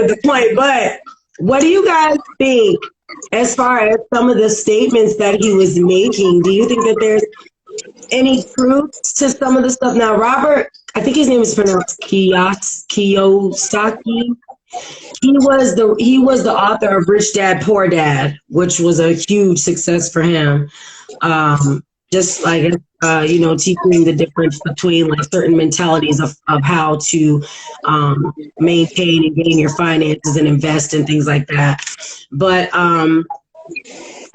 of the point. But what do you guys think as far as some of the statements that he was making? Do you think that there's any truth to some of the stuff? Now, Robert, I think his name is pronounced Kiyosaki. He was the author of Rich Dad Poor Dad, which was a huge success for him. Just like teaching the difference between like certain mentalities of how to maintain and gain your finances and invest and things like that. But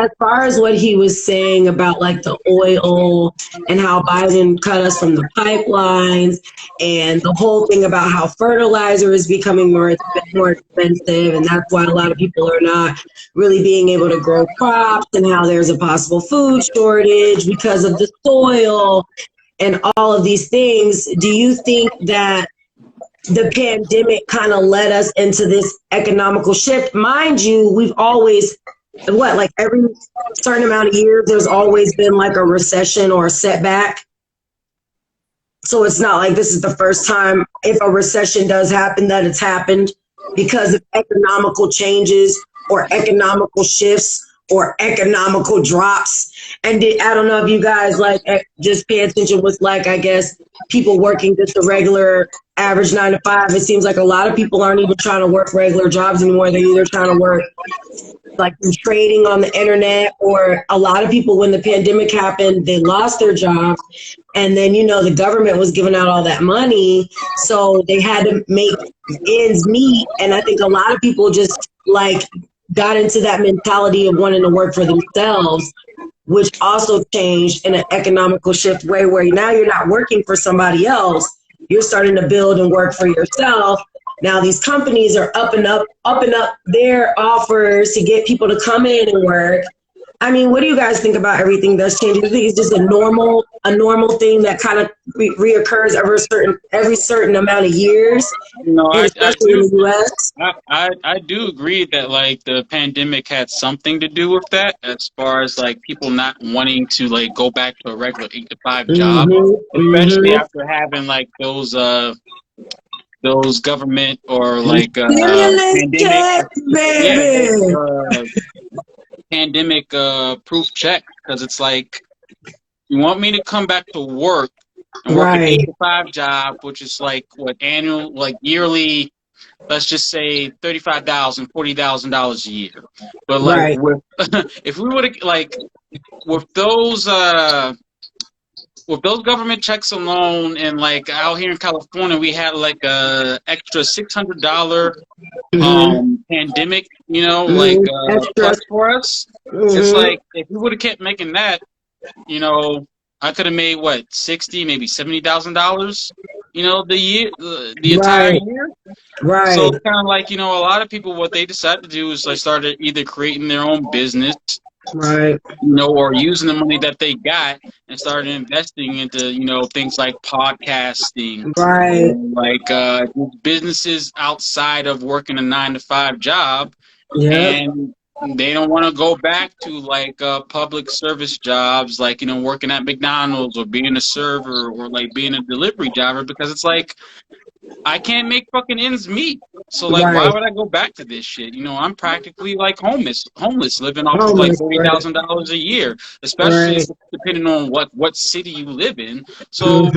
as far as what he was saying about like the oil and how Biden cut us from the pipelines and the whole thing about how fertilizer is becoming more expensive, and that's why a lot of people are not really being able to grow crops, and how there's a possible food shortage because of the soil and all of these things. Do you think that the pandemic kind of led us into this economical shift? Mind you, we've always like every certain amount of years, there's always been like a recession or a setback. So it's not like this is the first time, if a recession does happen, that it's happened because of economical changes or economical shifts or economical drops. And I don't know if you guys like just pay attention with like, I guess, people working just a regular average 9 to 5. It seems like a lot of people aren't even trying to work regular jobs anymore. They're either trying to work like trading on the internet, or a lot of people, when the pandemic happened, they lost their jobs. And then, the government was giving out all that money. So they had to make ends meet. And I think a lot of people just like got into that mentality of wanting to work for themselves, which also changed in an economical shift way where now you're not working for somebody else. You're starting to build and work for yourself. Now these companies are upping up their offers to get people to come in and work. I mean, what do you guys think about everything that's changing? Do you think it's just a normal thing that kind of reoccurs every certain amount of years? Especially in the U.S. I do agree that like the pandemic had something to do with that, as far as like people not wanting to like go back to a regular 8 to 5 job, especially after having like those government or like pandemic proof check, because it's like, you want me to come back to work and work an 8 to 5 job, which is like yearly, let's just say $35,000, $40,000 a year. But like if we would have like with those government checks alone, and like out here in California, we had like a extra $600 pandemic, plus for us. It's like, if we would have kept making that, I could have made what, $60,000, maybe $70,000, the entire year. Right. So it's kind of like, a lot of people, what they decided to do is like started either creating their own business, right, or using the money that they got and started investing into things like podcasting, right, like businesses outside of working a 9 to 5 job. And they don't want to go back to like public service jobs, like working at McDonald's or being a server or like being a delivery driver, because it's like, I can't make fucking ends meet. So like, why would I go back to this shit? I'm practically like homeless, living off of like $40,000 a year, especially depending on what city you live in. So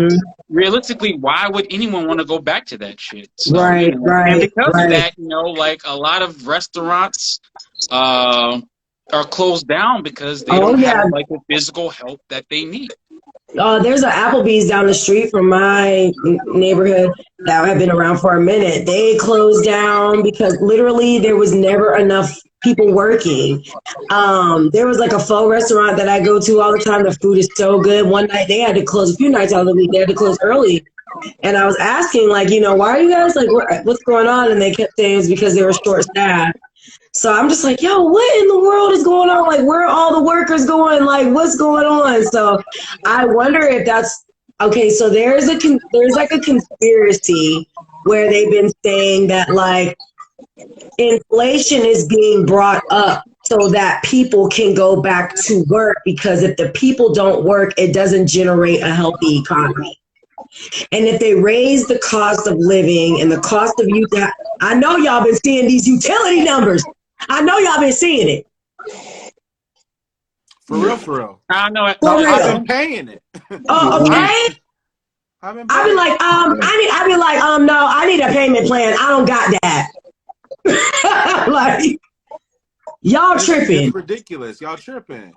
realistically, why would anyone want to go back to that shit? So, and because of that, like a lot of restaurants are closed down because they don't have like the physical help that they need. There's an Applebee's down the street from my neighborhood that have been around for a minute. They closed down because literally there was never enough people working. There was like a pho restaurant that I go to all the time. The food is so good. One night they had to close, a few nights out of the week, they had to close early. And I was asking, like, why are you guys like, what's going on? And they kept saying it's because they were short staffed. So I'm just like, yo, what in the world is going on? Like, where are all the workers going? Like, what's going on? So I wonder if that's, okay, so there's like a conspiracy where they've been saying that like inflation is being brought up so that people can go back to work, because if the people don't work, it doesn't generate a healthy economy. And if they raise the cost of living and the cost of you, I know y'all been seeing these utility numbers. I know y'all been seeing it. For real. I know it. For real. I've been paying it. Oh, okay. I've been I be like, no, I need a payment plan. I don't got that. Like, y'all tripping. It's ridiculous. Y'all tripping.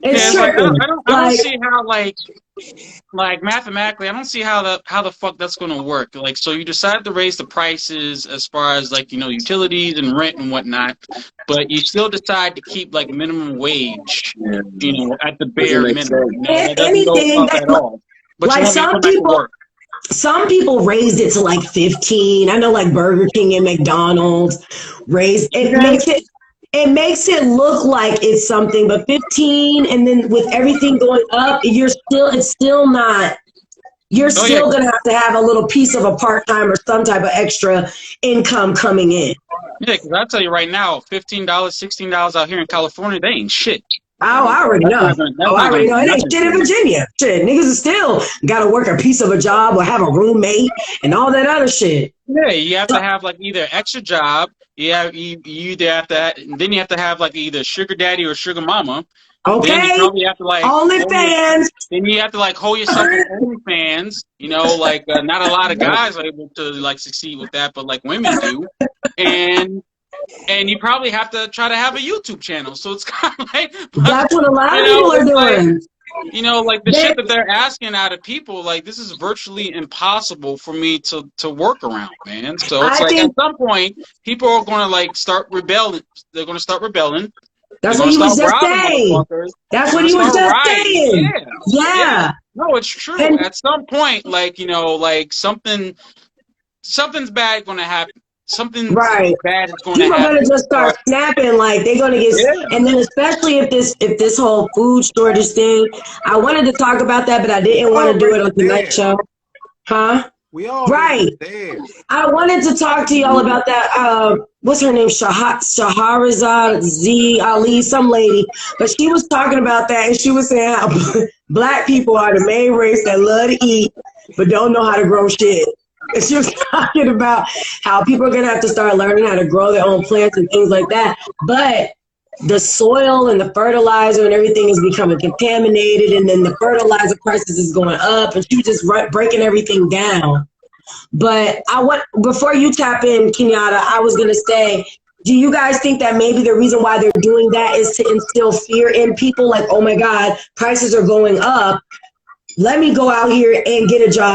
It's tripping. I don't see how like mathematically, I don't see how the fuck that's going to work. Like, so you decide to raise the prices as far as like, you know, utilities and rent and whatnot, but you still decide to keep like minimum wage, you know, at the bare minimum. That doesn't go up at all. But like some people raised it to like 15. I know like Burger King and McDonald's raised it. It makes it look like it's something, but 15, and then with everything going up, it's still not. You're still gonna have to have a little piece of a part-time or some type of extra income coming in. Yeah, because I'll tell you right now, $15, $16 out here in California, they ain't shit. Oh, I already know. It ain't shit in Virginia. Shit, niggas is still got to work a piece of a job or have a roommate and all that other shit. Yeah, you have to have like either extra job. You either have to, then you have to have like either sugar daddy or sugar mama. Okay. Then you probably have to like OnlyFans. Then you have to like hold yourself on OnlyFans. You know, like not a lot of guys are able to like succeed with that, but like women do. And you probably have to try to have a YouTube channel. So it's kind of like that's what a lot of people are doing. Like, you know, like the shit that they're asking out of people, like this is virtually impossible for me to work around, man. So it's at some point, people are going to like start rebelling. They're going to start rebelling. That's what he was just saying. That's what he was just saying. Yeah. No, it's true. And at some point, like, you know, like something's bad going to happen. Something bad is going to happen. People are gonna just start snapping, like they're gonna get, and then especially if this whole food shortage thing. I wanted to talk about that, but I didn't want to do it on tonight's show. Huh? We all there. I wanted to talk to y'all about that. What's her name? Shahrazad Z Ali, some lady, but she was talking about that, and she was saying how black people are the main race that love to eat but don't know how to grow shit. And she was talking about how people are going to have to start learning how to grow their own plants and things like that. But the soil and the fertilizer and everything is becoming contaminated, and then the fertilizer prices is going up, and she was just breaking everything down. But before you tap in, Kenyatta, I was going to say, do you guys think that maybe the reason why they're doing that is to instill fear in people? Like, oh my God, prices are going up. Let me go out here and get a job